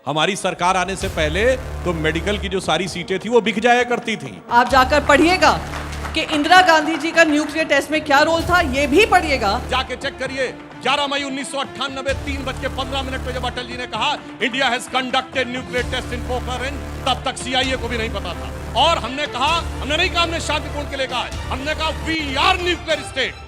हमारी सरकार आने से पहले तो मेडिकल की जो सारी सीटें थी वो बिक जाया करती थी। आप जाकर पढ़िएगा कि इंदिरा गांधी जी का न्यूक्लियर टेस्ट में क्या रोल था, ये भी पढ़िएगा। जाके चेक करिए 11 मई 1998 3:15 पे जब अटल जी ने कहा India has conducted nuclear test in Pokhran, तब तक सीआईए को भी नहीं पता था। और हमने नहीं कहा हमने शांतिपूर्ण के लिए कहा, हमने कहा वी आर न्यूक्लियर स्टेट।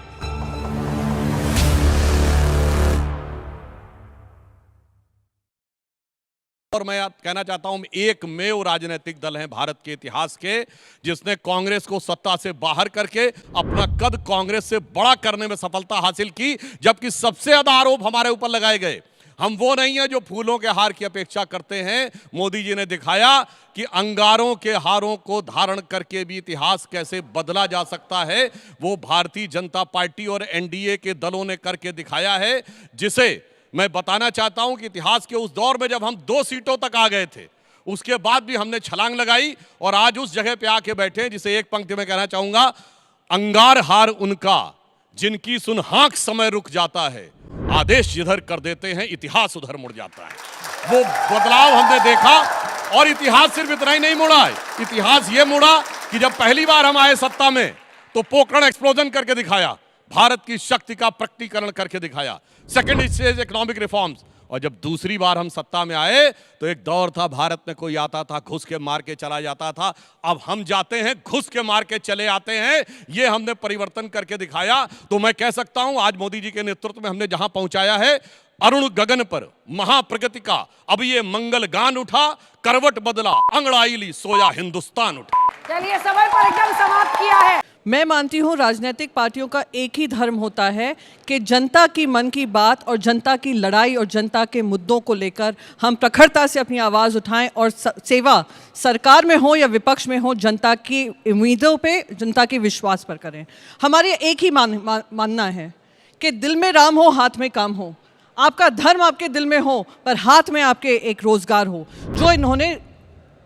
और मैं कहना चाहता हूं एकमेव राजनीतिक दल है भारत के इतिहास के जिसने कांग्रेस को सत्ता से बाहर करके अपना कद कांग्रेस से बड़ा करने में सफलता हासिल की, जबकि सबसे ज्यादा आरोप हमारे ऊपर लगाए गए। हम वो नहीं है जो फूलों के हार की अपेक्षा करते हैं। मोदी जी ने दिखाया कि अंगारों के हारों को धारण करके भी इतिहास कैसे बदला जा सकता है, वो भारतीय जनता पार्टी और एनडीए के दलों ने करके दिखाया है, जिसे मैं बताना चाहता हूं कि इतिहास के उस दौर में जब हम 2 सीटों तक आ गए थे, उसके बाद भी हमने छलांग लगाई और आज उस जगह पे आके बैठे हैं जिसे एक पंक्ति में कहना चाहूंगा, अंगार हार उनका जिनकी सुन हाँक समय रुक जाता है, आदेश जिधर कर देते हैं इतिहास उधर मुड़ जाता है। वो बदलाव हमने देखा और इतिहास सिर्फ इतना ही नहीं मुड़ा है, इतिहास ये मुड़ा कि जब पहली बार हम आए सत्ता में तो पोखरण एक्सप्लोजन करके दिखाया, भारत की शक्ति का प्रकटीकरण करके दिखाया, सेकेंड स्टेज इकोनॉमिक रिफॉर्म्स। और जब दूसरी बार हम सत्ता में आए तो एक दौर था भारत में कोई आता था घुस के मार के चला जाता था, अब हम जाते हैं घुस के मार के चले आते हैं, ये हमने परिवर्तन करके दिखाया। तो मैं कह सकता हूं आज मोदी जी के नेतृत्व में हमने जहां पहुंचाया है, अरुण गगन पर महाप्रगति का अब ये मंगल गान उठा, करवट बदला अंगड़ाई ली सोया हिंदुस्तान उठा। चलिए समय पर एकदम समाप्त किया है। मैं मानती हूँ राजनीतिक पार्टियों का एक ही धर्म होता है कि जनता की मन की बात और जनता की लड़ाई और जनता के मुद्दों को लेकर हम प्रखरता से अपनी आवाज़ उठाएं और सेवा सरकार में हो या विपक्ष में हो, जनता की उम्मीदों पे, जनता के विश्वास पर करें। हमारे एक ही मानना है कि दिल में राम हो हाथ में काम हो, आपका धर्म आपके दिल में हो पर हाथ में आपके एक रोजगार हो, जो इन्होंने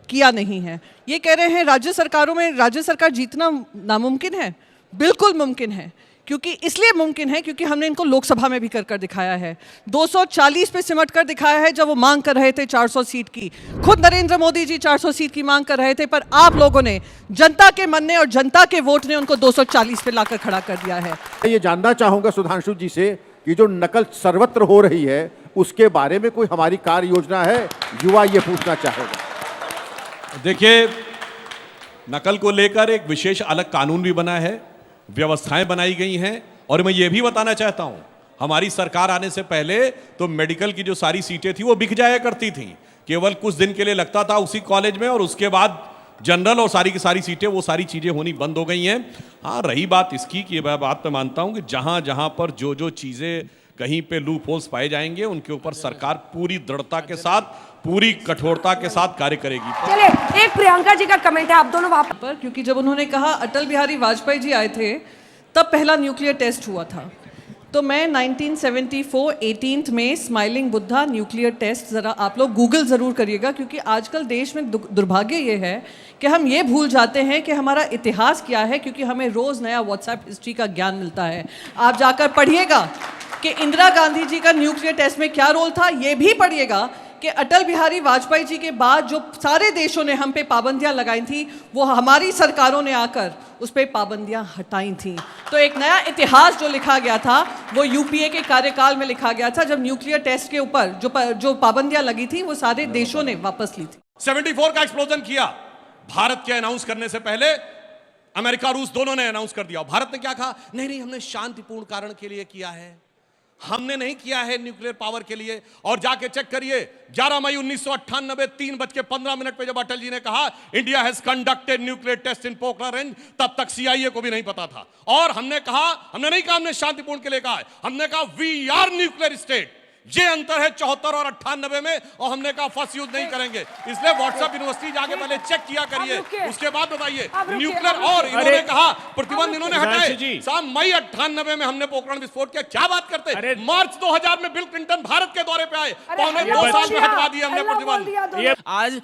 किया नहीं है। ये कह रहे हैं राज्य सरकारों में राज्य सरकार जीतना नामुमकिन है, बिल्कुल मुमकिन है। क्योंकि इसलिए मुमकिन है क्योंकि हमने इनको लोकसभा में भी कर दिखाया है, 240 पे सिमट कर दिखाया है जब वो मांग कर रहे थे 400 सीट की। खुद नरेंद्र मोदी जी 400 सीट की मांग कर रहे थे, पर आप लोगों ने, जनता के मन ने और जनता के वोट ने उनको 240 पे लाकर खड़ा कर दिया है। ये जानना चाहूंगा सुधांशु जी से कि जो नकल सर्वत्र हो रही है उसके बारे में कोई हमारी कार्य योजना है, युवा ये पूछना चाहेगा। देखिए, नकल को लेकर एक विशेष अलग कानून भी बना है, व्यवस्थाएं बनाई गई हैं। और मैं ये भी बताना चाहता हूं, हमारी सरकार आने से पहले तो मेडिकल की जो सारी सीटें थी वो बिक जाया करती थी, केवल कुछ दिन के लिए लगता था उसी कॉलेज में, और उसके बाद जनरल और सारी की सारी सीटें, वो सारी चीजें होनी बंद हो गई हैं। हाँ, रही बात इसकी कि मैं बात पे मानता हूं कि जहां जहां पर जो चीजें कहीं पे लूप होल्स पाए जाएंगे उनके ऊपर सरकार पूरी दृढ़ता के साथ, पूरी कठोरता के साथ कार्य करेगी। चलिए, एक प्रियंका जी का कमेंट है, आप दोनों वहां पर, क्योंकि जब उन्होंने कहा अटल बिहारी वाजपेयी जी आए थे तब पहला न्यूक्लियर टेस्ट हुआ था, तो मैं 1974 18 में स्माइलिंग बुद्धा न्यूक्लियर टेस्ट, ज़रा आप लोग गूगल ज़रूर करिएगा, क्योंकि आजकल देश में दुर्भाग्य ये है कि हम ये भूल जाते हैं कि हमारा इतिहास क्या है, क्योंकि हमें रोज़ नया व्हाट्सएप हिस्ट्री का ज्ञान मिलता है। आप जाकर पढ़िएगा कि इंदिरा गांधी जी का न्यूक्लियर टेस्ट में क्या रोल था, ये भी पढ़िएगा कि अटल बिहारी वाजपेयी जी के बाद जो सारे देशों ने हम पे पाबंदियां लगाई थी, वो हमारी सरकारों ने आकर उस पर पाबंदियां हटाई थी। तो एक नया इतिहास जो लिखा गया था वो यूपीए के कार्यकाल में लिखा गया था, जब न्यूक्लियर टेस्ट के ऊपर जो पाबंदियां लगी थी वो सारे देशों ने वापस ली थी। 74 का एक्सप्लोजन किया, भारत के अनाउंस करने से पहले अमेरिका रूस दोनों ने अनाउंस कर दिया। भारत ने क्या कहा, नहीं हमने शांतिपूर्ण कारण के लिए किया है, हमने नहीं किया है न्यूक्लियर पावर के लिए। और जाके चेक करिए 11 मई 1998 3:15 पे जब अटल जी ने कहा India has conducted nuclear test in Pokhran, तब तक सीआईए को भी नहीं पता था। और हमने नहीं कहा हमने शांतिपूर्ण के लिए कहा, हमने कहा वी आर न्यूक्लियर स्टेट। ये अंतर है 74 और 98 में, और हमने कहा फर्स्ट यूज नहीं करेंगे। इसलिए व्हाट्सएप यूनिवर्सिटी जाके पहले चेक किया करिए, उसके बाद बताइए न्यूक्लियर। और इन्होंने कहा प्रतिबंध इन्होंने हटाए, साहब मई 98 में हमने पोखरण विस्फोट किया, क्या बात करते। मार्च 2000 में बिल क्लिंटन भारत के दौरे पे आए, पौने 2 साल में हटवा दिया हमने प्रतिबंध। आज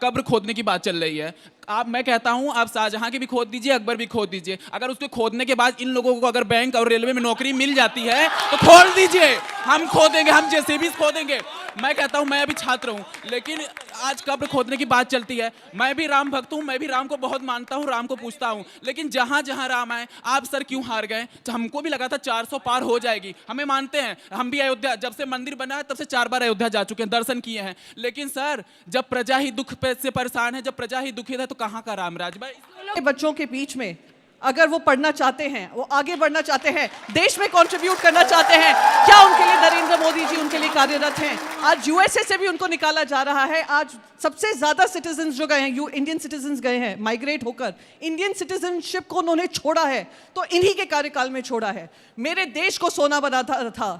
कब्र खोदने की बात चल रही है, मैं कहता हूं आप शाहजहां की भी खोद दीजिए, अकबर भी खोद दीजिए। अगर उसके खोदने के बाद इन लोगों को अगर बैंक और रेलवे में नौकरी मिल जाती है तो खोल दीजिए, हम खोदेंगे, हम जेसीबी खोदेंगे। मैं कहता हूं मैं अभी छात्र हूं, लेकिन आज कब्र खोदने की बात चलती है। मैं भी राम भक्त हूं, मैं भी राम को बहुत मानता हूं, राम को पूछता हूं, लेकिन जहां जहां राम आए आप सर क्यों हार गए? तो हमको भी लगा था 400 पार हो जाएगी, हमें मानते हैं, हम भी अयोध्या जब से मंदिर बना है तब से 4 बार अयोध्या जा चुके हैं, दर्शन किए हैं। लेकिन सर जब प्रजा ही दुख से परेशान है, जब प्रजा ही दुखित है, तो कहाँ का रामराज भाई? बच्चों के बीच में अगर वो पढ़ना चाहते हैं, वो आगे बढ़ना चाहते हैं, देश में कंट्रीब्यूट करना चाहते हैं, क्या उनके लिए नरेंद्र मोदी जी उनके लिए कार्यरत हैं? आज यूएसए से भी उनको निकाला जा रहा है। आज सबसे ज्यादा सिटीजन्स जो गए हैं, इंडियन सिटीजन्स गए हैं माइग्रेट होकर, इंडियन सिटीजनशिप को उन्होंने छोड़ा है तो इन्हीं के कार्यकाल में छोड़ा है। मेरे देश को सोना बनाता था,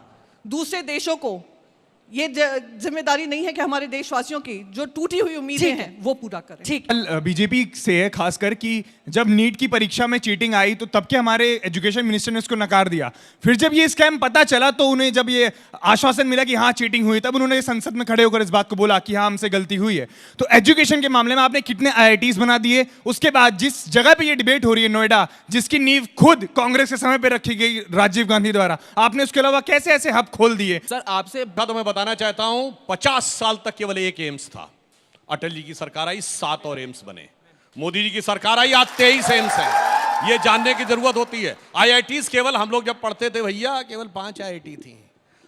दूसरे देशों को ये जिम्मेदारी नहीं है कि हमारे देशवासियों की जो टूटी हुई उम्मीदें हैं वो पूरा करें। ठीक, बीजेपी से है खासकर कि जब नीट की परीक्षा में चीटिंग आई तो तब के हमारे एजुकेशन मिनिस्टर ने उसको नकार दिया। फिर जब ये स्कैम पता चला तो उन्हें जब ये आश्वासन मिला कि हाँ चीटिंग हुई, तब उन्होंने संसद में खड़े होकर इस बात को बोला कि हाँ हमसे गलती हुई है। तो एजुकेशन के मामले में आपने कितने IITs बना दिए? उसके बाद जिस जगह पे ये डिबेट हो रही है नोएडा, जिसकी नींव खुद कांग्रेस के समय पे रखी गई राजीव गांधी द्वारा, आपने उसके अलावा कैसे ऐसे हब खोल दिए? सर आपसे तो मैं बताना चाहता हूं 50 साल तक केवल एक एम्स था। अटल जी की सरकार आई 7 और एम्स बने, मोदी जी की सरकार आई आज 23 एम्स है। ये जानने की जरूरत होती है। IITs केवल हम लोग जब पढ़ते थे भैया केवल 5 IIT थी,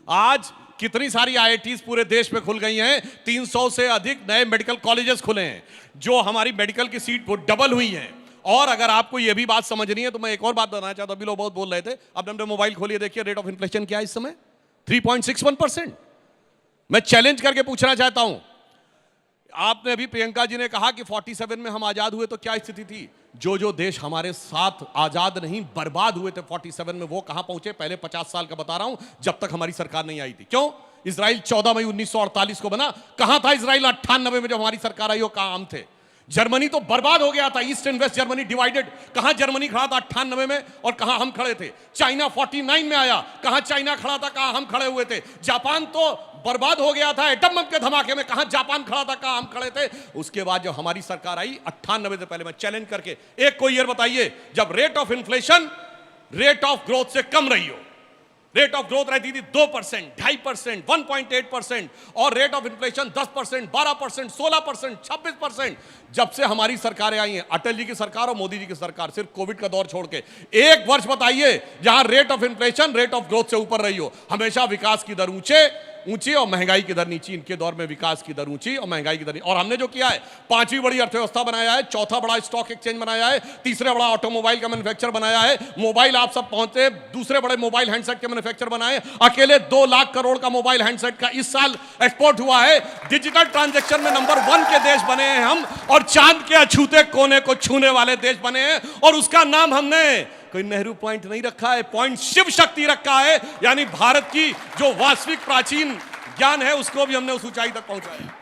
आज कितनी सारी IITs पूरे देश में खुल गई हैं। 300 से अधिक नए मेडिकल कॉलेजेस खुले हैं, जो हमारी मेडिकल की सीट वो डबल हुई हैं। और अगर आपको ये भी बात समझनी है तो मैं एक और बात बताना चाहता हूं। अभी लोग बहुत बोल रहे थे, अब हमने मोबाइल खोलिए, देखिए रेट ऑफ इन्फ्लेशन क्या है इस समय, 3.61%। मैं चैलेंज करके पूछना चाहता हूं, आपने अभी प्रियंका जी ने कहा कि 47 में हम आजाद हुए तो क्या स्थिति थी? जो देश हमारे साथ आजाद नहीं बर्बाद हुए थे 47 में, वो कहां पहुंचे? पहले 50 साल का बता रहा हूं, जब तक हमारी सरकार नहीं आई थी। क्यों? इजराइल 14 मई 1948 को बना, कहां था इजराइल 98 में जब हमारी सरकार आई? वो कहां हम थे? जर्मनी तो बर्बाद हो गया था, east and west Germany divided, कहां जर्मनी खड़ा था 98 में और कहां हम खड़े थे? चाइना 49 में आया, कहां चाइना खड़ा था, कहां हम खड़े हुए थे? जापान तो बर्बाद हो गया था एटम बम के धमाके में, कहां जापान खड़ा था, कहां हम खड़े थे? उसके बाद जब हमारी सरकार आई 98 से पहले, मैं चैलेंज करके एक कोई ईयर बताइए जब rate of inflation rate of growth से कम रही हो। रेट ऑफ ग्रोथ रहती थी 2%, 2.5%, 1.8% और रेट ऑफ इन्फ्लेशन 10%, 12%, 16%, 26%। जब से हमारी सरकारें आई हैं, अटल जी की सरकार और मोदी जी की सरकार, सिर्फ कोविड का दौर छोड़ के एक वर्ष बताइए जहां rate of inflation rate of growth से ऊपर रही हो। हमेशा विकास की दर ऊंची और महंगाई की दर नीची। इनके दौर में विकास की दर ऊंची और महंगाई की दर नीची। और हमने जो किया है, 5वीं बड़ी अर्थव्यवस्था बनाया है, 4था बड़ा स्टॉक एक्सचेंज बनाया है, 3रा बड़ा ऑटोमोबाइल का मैन्युफैक्चर बनाया है, मोबाइल आप सब पहुंचे, दूसरे बड़े मोबाइल हैंडसेट के मैन्युफैक्चर बनाए, अकेले 2 लाख करोड़ का मोबाइल हैंडसेट का इस साल एक्सपोर्ट हुआ है। डिजिटल ट्रांजैक्शन में नंबर 1 के देश बने हैं हम, और चांद के अछूते कोने को छूने वाले देश बने हैं। और उसका नाम हमने कोई नेहरू पॉइंट नहीं रखा है, पॉइंट शिव शक्ति रखा है। यानी भारत की जो वास्तविक प्राचीन ज्ञान है उसको भी हमने उस ऊंचाई तक पहुंचाया।